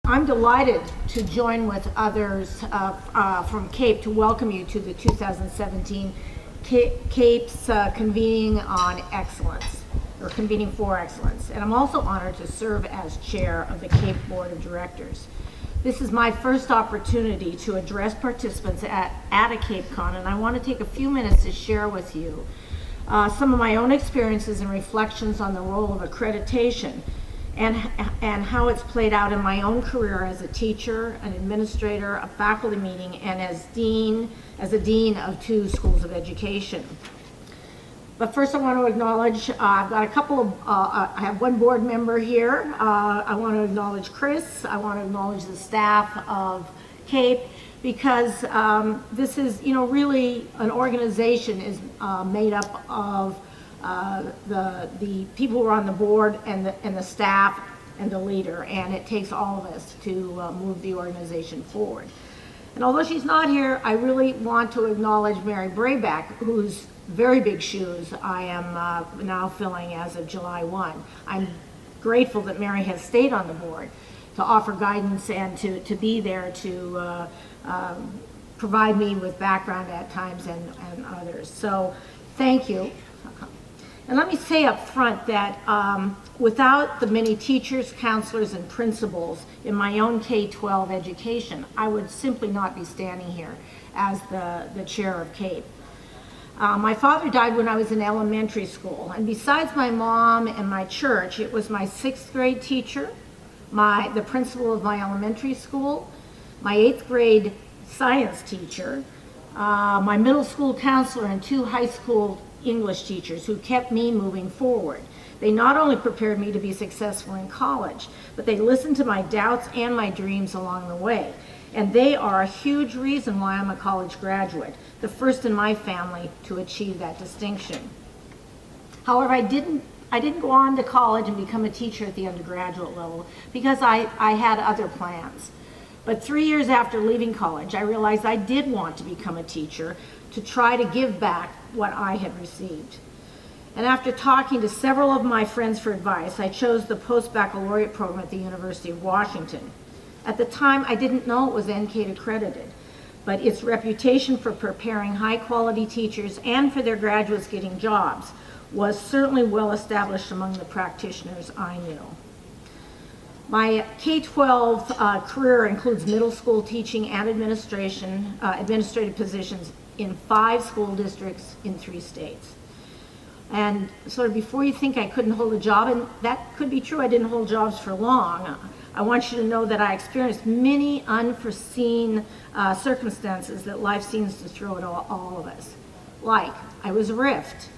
I'm delighted to join with others from CAEP to welcome you to the 2017 CAEP's convening on excellence, or convening for excellence. And I'm also honored to serve as chair of the CAEP Board of Directors. This is my first opportunity to address participants at a CAEPCon, and I want to take a few minutes to share with you some of my own experiences and reflections on the role of accreditation and how it's played out in my own career as a teacher, an administrator, a faculty meeting, and as a dean of 2 schools of education. But first I want to acknowledge, I've got a couple of, I have one board member here. I want to acknowledge Chris. I want to acknowledge the staff of CAEP, because this is, really an organization is made up of the people who are on the board and the staff and the leader, and it takes all of us to move the organization forward. And although she's not here, I really want to acknowledge Mary Brayback, whose very big shoes I am now filling as of July 1. I'm grateful that Mary has stayed on the board to offer guidance and to be there to provide me with background at times and others. So thank you. And let me say up front that without the many teachers, counselors, and principals in my own K-12 education, I would simply not be standing here as the chair of CAEP. My father died when I was in elementary school, and besides my mom and my church, it was my 6th grade teacher, the principal of my elementary school, my 8th grade science teacher, my middle school counselor, and 2 high school English teachers who kept me moving forward. They not only prepared me to be successful in college, but they listened to my doubts and my dreams along the way. And they are a huge reason why I'm a college graduate, the first in my family to achieve that distinction. However, I didn't go on to college and become a teacher at the undergraduate level because I had other plans. But 3 years after leaving college, I realized I did want to become a teacher to try to give back what I had received. And after talking to several of my friends for advice, I chose the post-baccalaureate program at the University of Washington. At the time, I didn't know it was NCAEP accredited, but its reputation for preparing high-quality teachers and for their graduates getting jobs was certainly well established among the practitioners I knew. My K-12 career includes middle school teaching and administrative positions in 5 school districts in 3 states. And sort of before you think I couldn't hold a job, and that could be true, I didn't hold jobs for long, I want you to know that I experienced many unforeseen circumstances that life seems to throw at all of us. Like, I was RIF'd,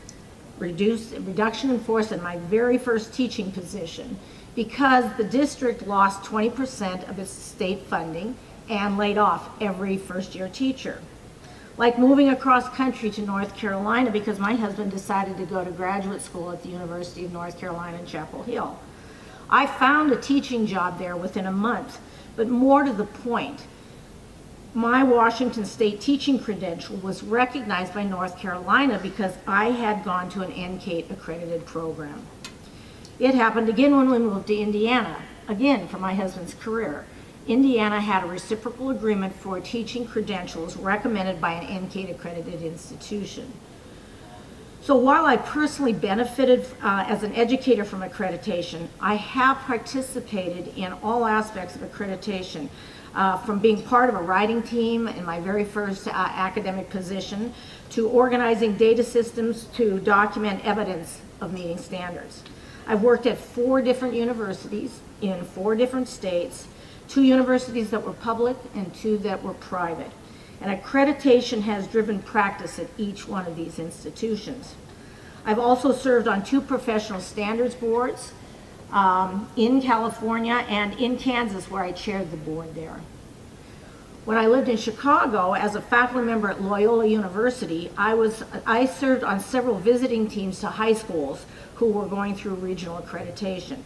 reduction in force in my very first teaching position, because the district lost 20% of its state funding and laid off every first-year teacher. Like moving across country to North Carolina because my husband decided to go to graduate school at the University of North Carolina in Chapel Hill. I found a teaching job there within a month, but more to the point, my Washington State teaching credential was recognized by North Carolina because I had gone to an NCAEP accredited program. It happened again when we moved to Indiana, again for my husband's career. Indiana had a reciprocal agreement for teaching credentials recommended by an NCAEP accredited institution. So while I personally benefited as an educator from accreditation, I have participated in all aspects of accreditation, from being part of a writing team in my very first academic position, to organizing data systems to document evidence of meeting standards. I've worked at 4 different universities in 4 different states, 2 universities that were public and 2 that were private. And accreditation has driven practice at each one of these institutions. I've also served on 2 professional standards boards in California and in Kansas, where I chaired the board there. When I lived in Chicago as a faculty member at Loyola University, I served on several visiting teams to high schools who were going through regional accreditation.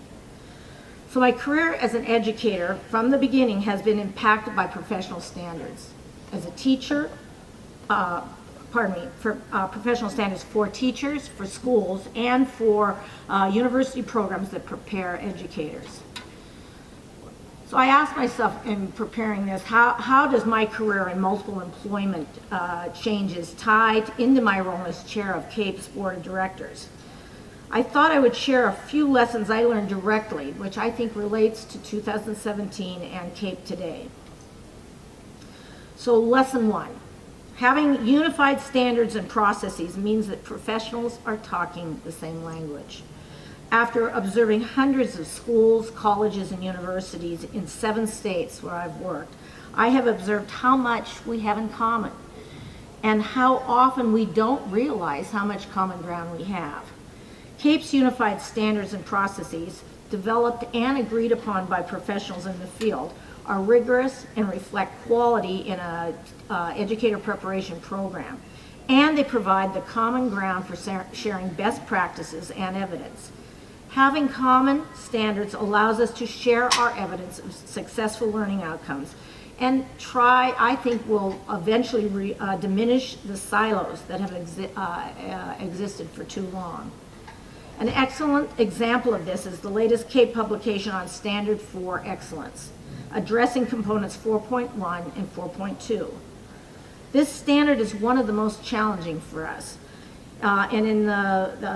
So my career as an educator from the beginning has been impacted by professional standards. As a teacher, for professional standards for teachers, for schools, and for university programs that prepare educators. So I asked myself in preparing this, how does my career and multiple employment changes tie into my role as chair of CAEP's board of directors? I thought I would share a few lessons I learned directly, which I think relates to 2017 and CAEP today. So lesson 1, having unified standards and processes means that professionals are talking the same language. After observing hundreds of schools, colleges, and universities in 7 states where I've worked, I have observed how much we have in common and how often we don't realize how much common ground we have. CAEP's unified standards and processes, developed and agreed upon by professionals in the field, are rigorous and reflect quality in an educator preparation program, and they provide the common ground for sharing best practices and evidence. Having common standards allows us to share our evidence of successful learning outcomes and I think will eventually diminish the silos that have existed for too long. An excellent example of this is the latest CAEP publication on Standard for Excellence, addressing components 4.1 and 4.2. This standard is one of the most challenging for us. And in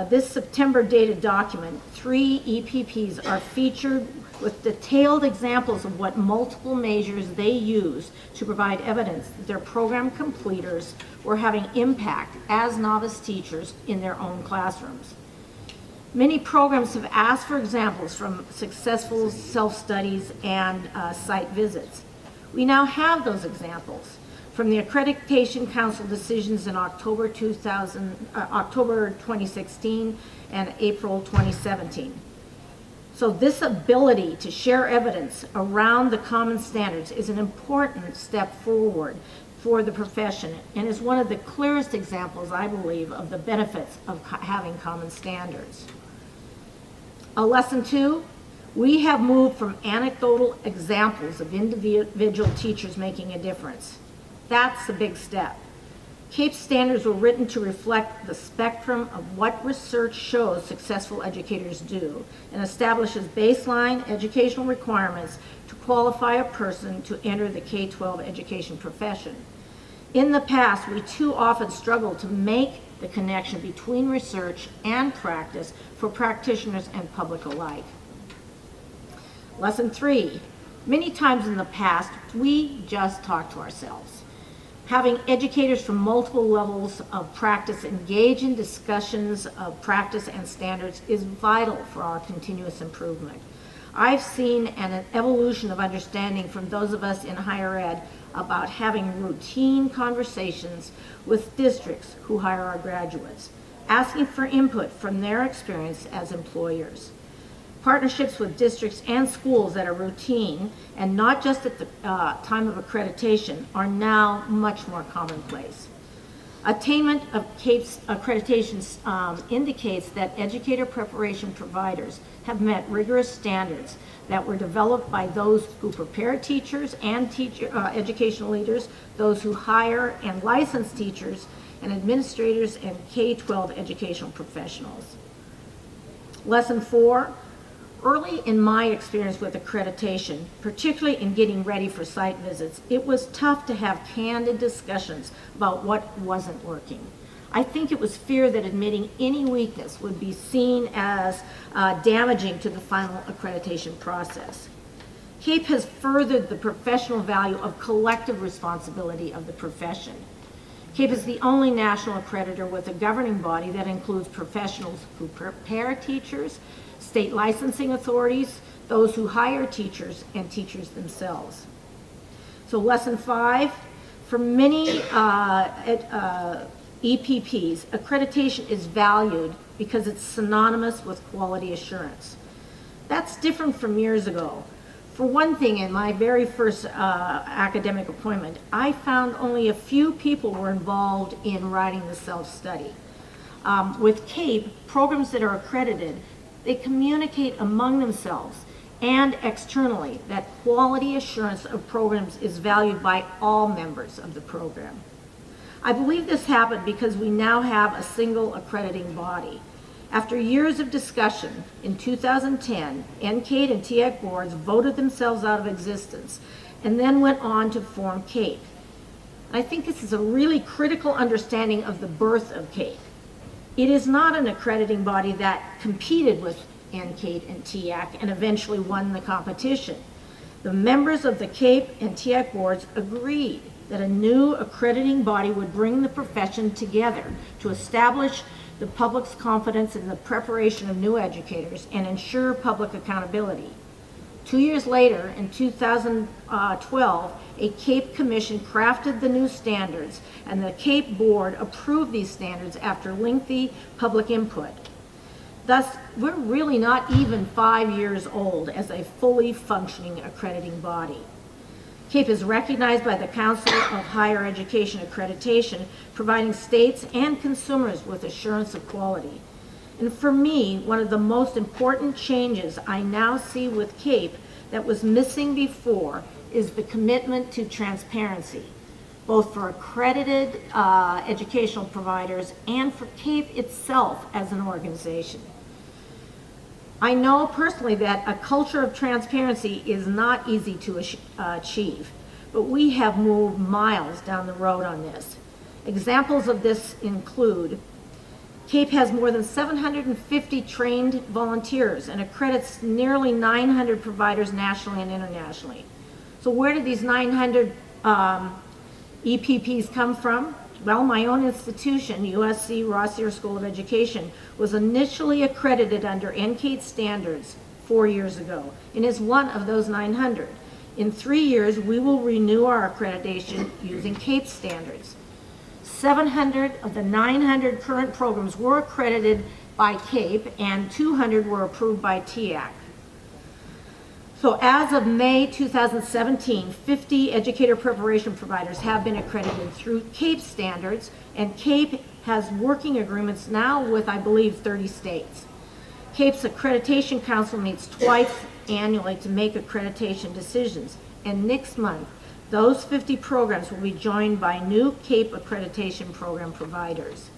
this September dated document, 3 EPPs are featured with detailed examples of what multiple measures they use to provide evidence that their program completers were having impact as novice teachers in their own classrooms. Many programs have asked for examples from successful self-studies and site visits. We now have those examples from the Accreditation Council decisions in October 2016 and April 2017. So this ability to share evidence around the common standards is an important step forward for the profession and is one of the clearest examples, I believe, of the benefits of having common standards. Lesson 2, we have moved from anecdotal examples of individual teachers making a difference. That's a big step. CAEP standards were written to reflect the spectrum of what research shows successful educators do and establishes baseline educational requirements to qualify a person to enter the K-12 education profession. In the past, we too often struggled to make the connection between research and practice for practitioners and public alike. Lesson 3, many times in the past, we just talk to ourselves. Having educators from multiple levels of practice engage in discussions of practice and standards is vital for our continuous improvement. I've seen an evolution of understanding from those of us in higher ed about having routine conversations with districts who hire our graduates, asking for input from their experience as employers. Partnerships with districts and schools that are routine and not just at the time of accreditation are now much more commonplace. Attainment of CAEP's accreditations indicates that educator preparation providers have met rigorous standards that were developed by those who prepare teachers and educational leaders, those who hire and license teachers and administrators and K-12 educational professionals. Lesson 4, early in my experience with accreditation, particularly in getting ready for site visits, it was tough to have candid discussions about what wasn't working. I think it was fear that admitting any weakness would be seen as damaging to the final accreditation process. CAEP has furthered the professional value of collective responsibility of the profession. CAEP is the only national accreditor with a governing body that includes professionals who prepare teachers, state licensing authorities, those who hire teachers, and teachers themselves. So lesson 5, for many EPPs, accreditation is valued because it's synonymous with quality assurance. That's different from years ago. For one thing, in my very first academic appointment, I found only a few people were involved in writing the self-study. With CAEP, programs that are accredited, they communicate among themselves and externally that quality assurance of programs is valued by all members of the program. I believe this happened because we now have a single accrediting body. After years of discussion, in 2010, NCAEP and TEAC boards voted themselves out of existence and then went on to form CAEP. I think this is a really critical understanding of the birth of CAEP. It is not an accrediting body that competed with NCAEP and TEAC and eventually won the competition. The members of the CAEP and TEAC boards agreed that a new accrediting body would bring the profession together to establish the public's confidence in the preparation of new educators and ensure public accountability. 2 years later, in 2012, a CAEP commission crafted the new standards, and the CAEP board approved these standards after lengthy public input. Thus, we're really not even 5 years old as a fully functioning accrediting body. CAEP is recognized by the Council of Higher Education Accreditation, providing states and consumers with assurance of quality. And for me, one of the most important changes I now see with CAEP that was missing before is the commitment to transparency, both for accredited educational providers and for CAEP itself as an organization. I know personally that a culture of transparency is not easy to achieve, but we have moved miles down the road on this. Examples of this include CAEP has more than 750 trained volunteers and accredits nearly 900 providers nationally and internationally. So where did these 900 EPPs come from? Well, my own institution, USC Rossier School of Education, was initially accredited under NCAEP standards 4 years ago and is one of those 900. In 3 years, we will renew our accreditation using CAEP standards. 700 of the 900 current programs were accredited by CAEP and 200 were approved by TEAC. So as of May 2017, 50 educator preparation providers have been accredited through CAEP standards, and CAEP has working agreements now with, I believe, 30 states. CAEP's Accreditation Council meets twice annually to make accreditation decisions, and next month, those 50 programs will be joined by new CAEP accreditation program providers.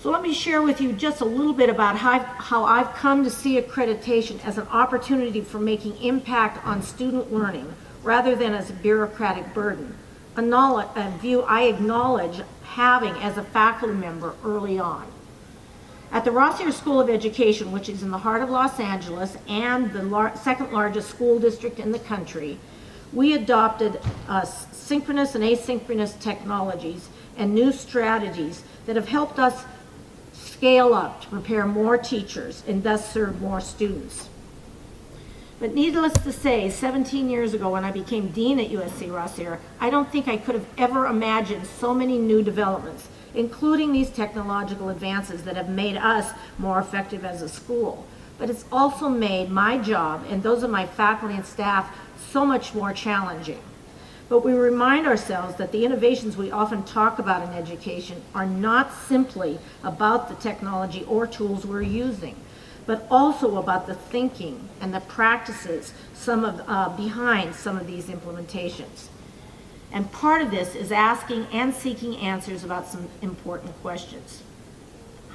So let me share with you just a little bit about how I've come to see accreditation as an opportunity for making impact on student learning rather than as a bureaucratic burden, a view I acknowledge having as a faculty member early on. At the Rossier School of Education, which is in the heart of Los Angeles and the second largest school district in the country, we adopted synchronous and asynchronous technologies and new strategies that have helped us scale up to prepare more teachers and thus serve more students. But needless to say, 17 years ago when I became dean at USC Rossier, I don't think I could have ever imagined so many new developments, including these technological advances that have made us more effective as a school. But it's also made my job and those of my faculty and staff so much more challenging. But we remind ourselves that the innovations we often talk about in education are not simply about the technology or tools we're using, but also about the thinking and the practices behind some of these implementations. And part of this is asking and seeking answers about some important questions.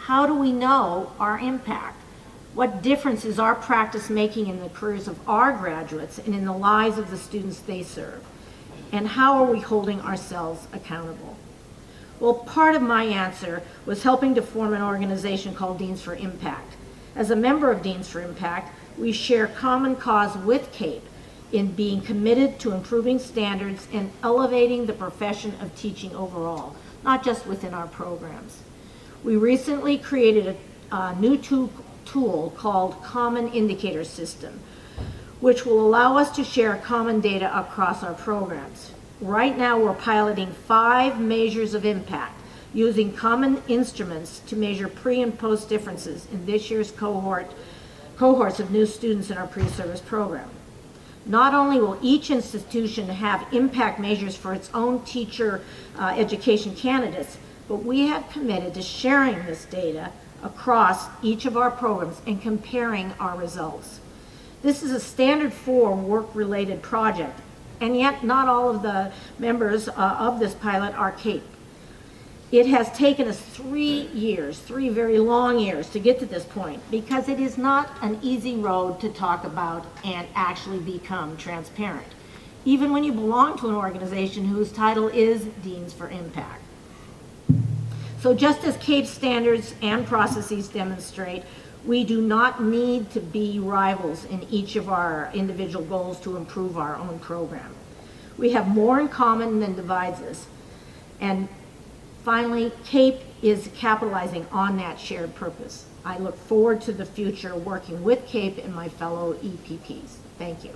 How do we know our impact? What difference is our practice making in the careers of our graduates and in the lives of the students they serve? And how are we holding ourselves accountable? Well, part of my answer was helping to form an organization called Deans for Impact. As a member of Deans for Impact, we share common cause with CAEP in being committed to improving standards and elevating the profession of teaching overall, not just within our programs. We recently created a new tool called Common Indicator System, which will allow us to share common data across our programs. Right now, we're piloting 5 measures of impact using common instruments to measure pre and post differences in this year's cohorts of new students in our pre-service program. Not only will each institution have impact measures for its own teacher education candidates, but we have committed to sharing this data across each of our programs and comparing our results. This is a standard 4 work-related project, and yet not all of the members of this pilot are CAEP. It has taken us 3 years, 3 very long years to get to this point, because it is not an easy road to talk about and actually become transparent, even when you belong to an organization whose title is Deans for Impact. So just as CAEP standards and processes demonstrate, we do not need to be rivals in each of our individual goals to improve our own program. We have more in common than divides us. And finally, CAEP is capitalizing on that shared purpose. I look forward to the future working with CAEP and my fellow EPPs. Thank you.